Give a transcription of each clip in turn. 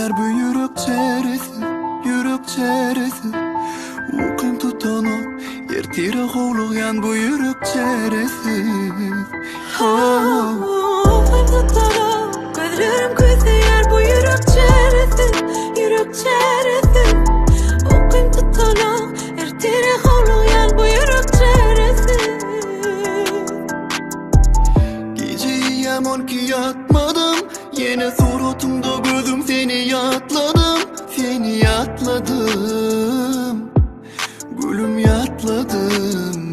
yer bu yürek çeresi Uqim tutanıp yer tire hovlayan bu yürek çeresi Uqim tutanıp gözlerim kuysa bu yürek çeresi Uqim tutanıp yer tire hovlayan bu yürek çeresi Geceyi yaman ki yatmadım Yine suratımda gözüm seni yatladım Gülüm yatladım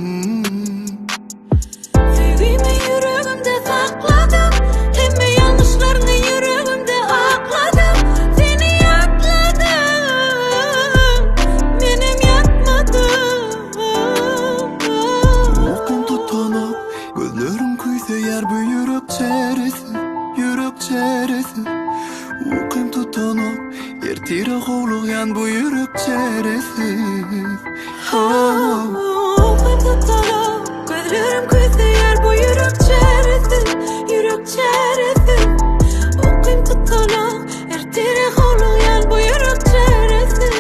Sevgimi yüreğimde sakladım Hemme yanlışlarını yüreğimde akladım Seni yatladım Benim yatmadım Uqim tutanıp gözlerim kuysa yer bu yürek çeresi Uqim tutanıp yer tire hovlayan bu yürek çeresi Uqim tutanıp gözlerim kuysa bu yürek çeresi Uqim tutanıp yer tire hovlayan bu yürek çeresi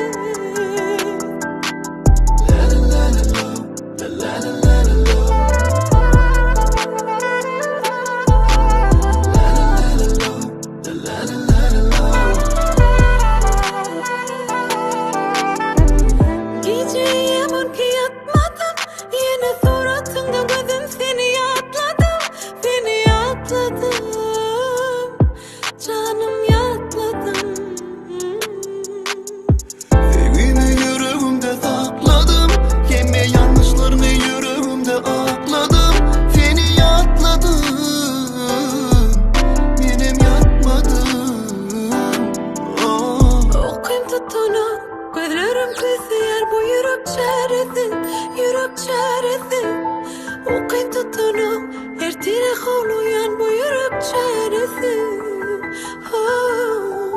Geceyi yaman ki yatmadım Yine suratında gözüm seni yatladım Canım yatladım Sevgimi yüreğimde sakladım Yeme yanlışlarını yüreğimde akladım Seni yatladım Benim yatmadım Uqim tutanıp gözlerim kuysa bu yürek çeresi Uqim tutanıp yer tire hovlayan bu yürek çeresi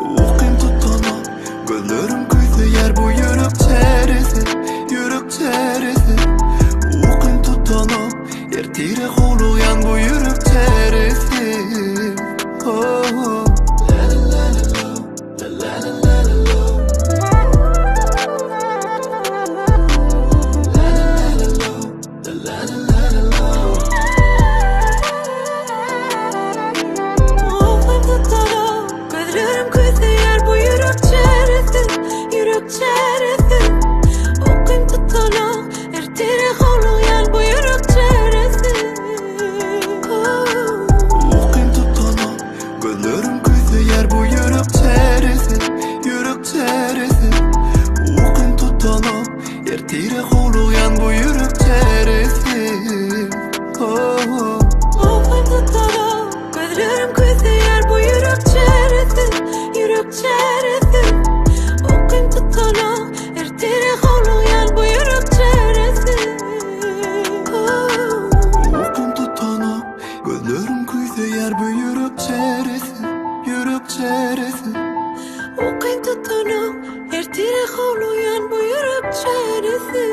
Uqim tutanıp gözlerim kuysa yer bu yürek çeresi Uqim tutanıp yer tire hovlayan bu yürek çeresi Uqim tutanıp gözlerim kuysa bu yürek çeresi Uqim tutanıp yer tire hovlayan bu yürek çeresi Uqim tutanıp gözlerim kuysa yer bu yürek çeresi Uqim tutanıp yer tire hovlayan bu yürek çeresi Uqim tutanıp gözlerim kuysa bu yürek çeresi Uqim tutanıp yer tire hovlayan bu yürek çeresi Uqim tutanıp gözlerim kuysa yer bu yürek çeresi Uqim tutanıp yer tire hovlayan bu yürek çeresi